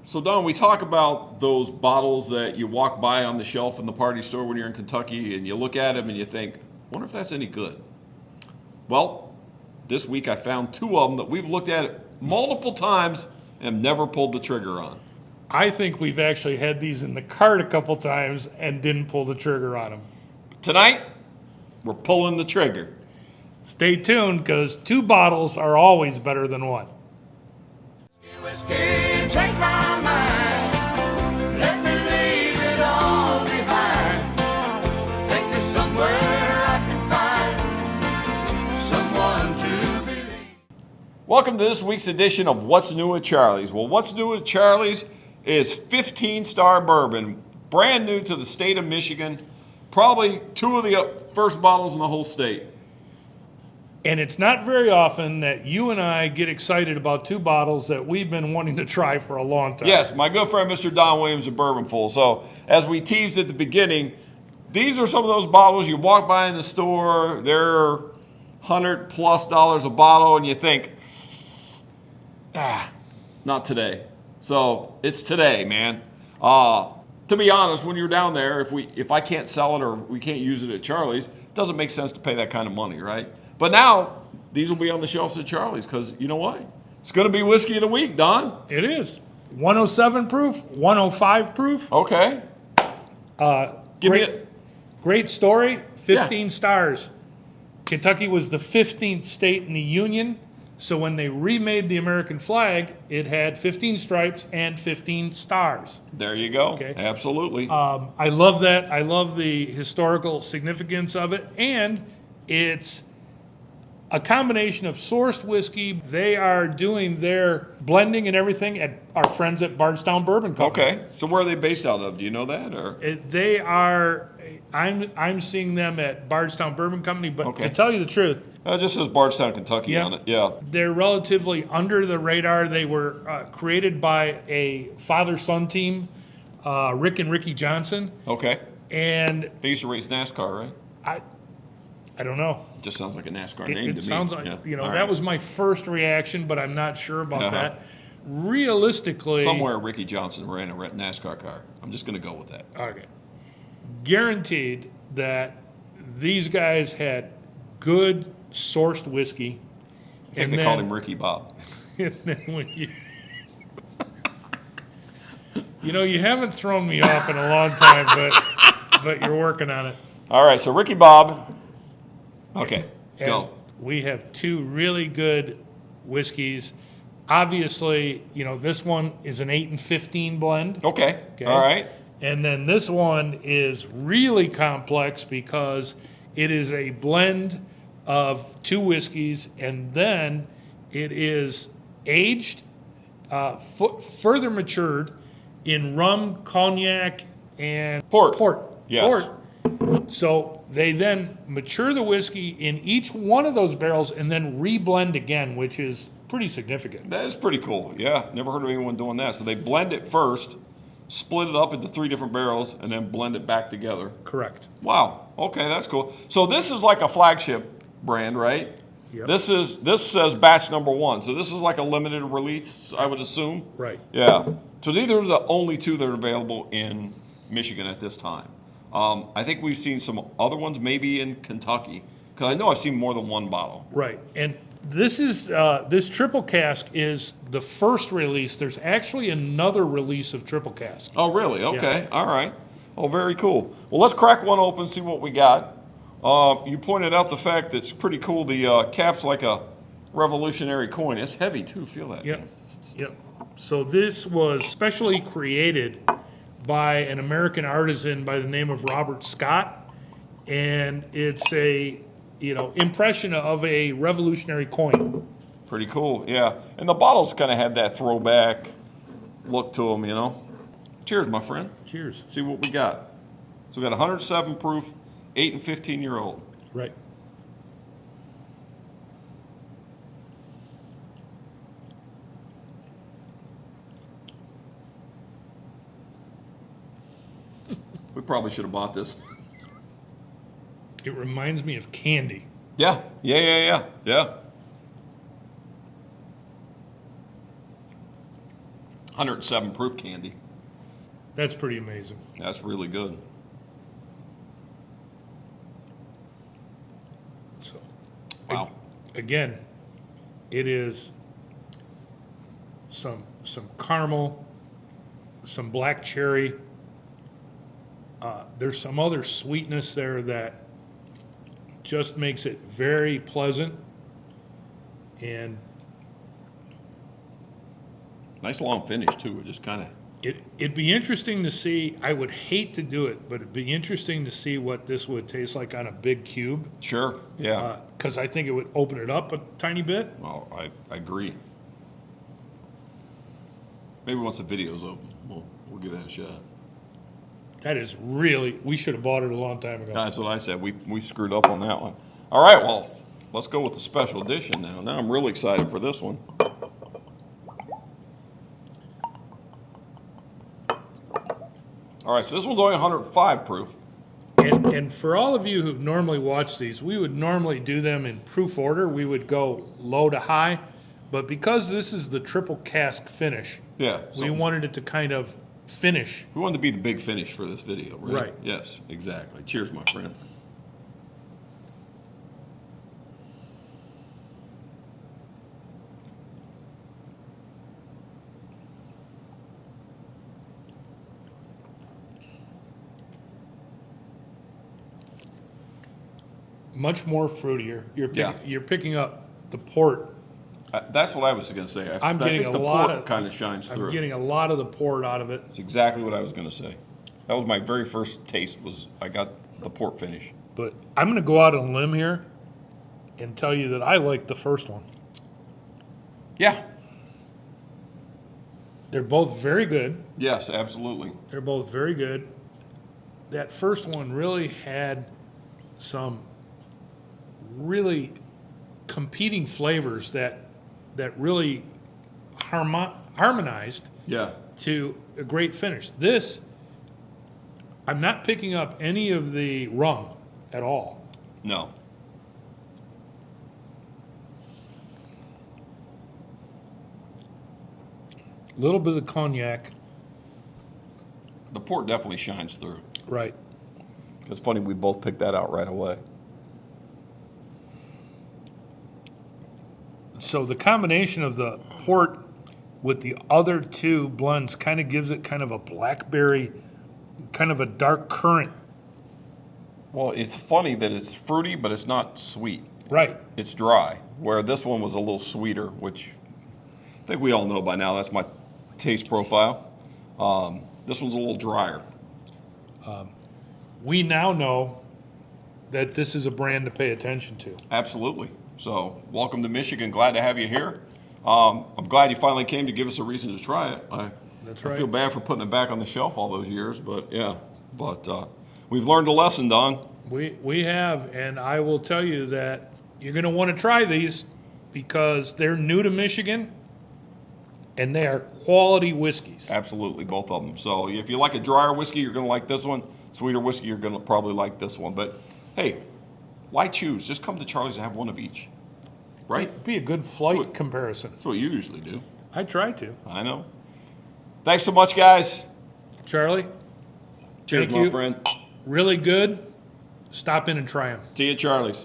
So, Don, we talk about those bottles that you walk by on the shelf in the party store when you're in Kentucky and you look at them and you think, wonder if that's any good. Well, this week I found two of them that we've looked at multiple times and never pulled the trigger on. I think we've actually had these in the cart a couple times and didn't pull the trigger on them. Tonight, we're pulling the trigger. Stay tuned, because two bottles are always better than one. Whiskey, take my mind. Let me leave it all behind. Take me somewhere I can find someone to believe. Welcome to this week's edition of What's New at Charlie's. Well, What's New at Charlie's is 15-star bourbon, brand new to the state of Michigan. Probably two of the first bottles in the whole state. And it's not very often that you and I get excited about two bottles that we've been wanting to try for a long time. Yes, my good friend Mr. Don Williams of Bourbon Full. So, as we teased at the beginning, these are some of those bottles you walk by in the store, they're $100+ a bottle, and you think, not today. So, it's today, man. To be honest, when you're down there, if I can't sell it or we can't use it at Charlie's, it doesn't make sense to pay that kind of money, right? But now, these will be on the shelves at Charlie's because, you know what? It's going to be whiskey of the week, Don. It is. 107 proof, 105 proof. Okay. Great story, 15 stars. Kentucky was the 15th state in the Union, so when they remade the American flag, it had 15 stripes and 15 stars. There you go. Okay. Absolutely. I love that. I love the historical significance of it, and it's a combination of sourced whiskey. They are doing their blending and everything at our friends at Bardstown Bourbon Company. Okay. So where are they based out of? Do you know that? Or They are. I'm seeing them at Bardstown Bourbon Company, but Okay. to tell you the truth, it just says Bardstown, Kentucky Yeah. on it. Yeah. they're relatively under the radar. They were created by a father-son team, Rick and Ricky Johnson, Okay. and They used to race NASCAR, right? I don't know. It just sounds like a NASCAR It, name it to sounds me. like, Yeah. All that right. was my first reaction, but I'm not sure about Uh-huh. that. Realistically, Somewhere Ricky Johnson ran a NASCAR car. I'm just going to go with that. okay, guaranteed that these guys had good sourced whiskey. I think they called him Ricky Bob. And then when you haven't thrown me off in a long time, but you're working on it. All right. So Ricky Bob. Okay. And Go. we have two really good whiskeys. Obviously, this one is an 8 and 15 blend. Okay. Okay. All right. And then this one is really complex because it is a blend of two whiskeys, and then it is aged, further matured in rum, cognac, and Port. Yes. Port. So they then mature the whiskey in each one of those barrels and then reblend again, which is pretty significant. That is pretty cool. Yeah. Never heard of anyone doing that. So they blend it first, split it up into 3 different barrels, and then blend it back together. Correct. Wow. Okay, that's cool. So this is like a flagship brand, right? Yep. This says batch number 1. So this is like a limited release, I would assume. Right. Yeah. So these are the only two that are available in Michigan at this time. I think we've seen some other ones maybe in Kentucky, because I know I've seen more than one bottle. Right. And this triple cask is the first release. There's actually another release of triple cask. Oh, really? Okay. All right. Oh, very cool. Well, let's crack one open, see what we got. You pointed out the fact that it's pretty cool. The cap's like a Revolutionary coin. It's heavy, too. Feel that. Yep. Yep. So this was specially created by an American artisan by the name of Robert Scott, and it's a impression of a Revolutionary coin. Pretty cool, yeah. And the bottles kind of had that throwback look to them, Cheers, my friend. Cheers. See what we got. So we got 107 proof, 8 and 15-year-old. Right. We probably should have bought this. It reminds me of candy. Yeah. 107 proof candy. That's pretty amazing. That's really good. So, Wow. again, it is some caramel, some black cherry. There's some other sweetness there that just makes it very pleasant. And Nice long finish too. It just kind of. it'd be interesting to see. I would hate to do it, but it'd be interesting to see what this would taste like on a big cube. Sure. Yeah. Because I think it would open it up a tiny bit. Well, I agree. Maybe once the video's open, we'll give that a shot. That is really, we should have bought it a long time ago. That's what I said. We screwed up on that one. All right, well, let's go with the special edition now. Now I'm really excited for this one. All right, so this one's only 105 proof. And for all of you who normally watch these, we would normally do them in proof order. We would go low to high. But because this is the triple cask finish, Yeah. we wanted it to kind of finish. We wanted to be the big finish for this video, right? Right. Yes, exactly. Cheers, my friend. Much more fruitier. Yeah. You're picking up the port. That's what I was going to say. I I'm getting think a the lot port of kind of shines through. I'm getting a lot of the port out of it. That's exactly what I was going to say. That was my very first taste. Was I got the port finish. But I'm going to go out on a limb here and tell you that I like the first one. Yeah. They're both very good. Yes, absolutely. They're both very good. That first one really had some really competing flavors that really harmonized Yeah. to a great finish. This, I'm not picking up any of the rum at all. No. A little bit of the cognac. The port definitely shines through. Right. It's funny we both picked that out right away. So the combination of the port with the other two blends kind of gives it kind of a blackberry, kind of a dark currant. Well, it's funny that it's fruity, but it's not sweet. Right. It's dry, where this one was a little sweeter, which I think we all know by now. That's my taste profile. This one's a little drier. We now know that this is a brand to pay attention to. Absolutely. So, welcome to Michigan. Glad to have you here. I'm glad you finally came to give us a reason to try it. That's I right. feel bad for putting it back on the shelf all those years, but yeah. But we've learned a lesson, Don. We have, and I will tell you that you're going to want to try these because they're new to Michigan and they are quality whiskeys. Absolutely, both of them. So if you like a drier whiskey, you're going to like this one. Sweeter whiskey, you're going to probably like this one. But hey, why choose? Just come to Charlie's and have one of each. Right? It'd be a good flight Sweet. comparison. That's what you usually do. I try to. I know. Thanks so much, guys. Charlie, Cheers, Thank my you. friend. really good. Stop in and try them. See you at Charlie's.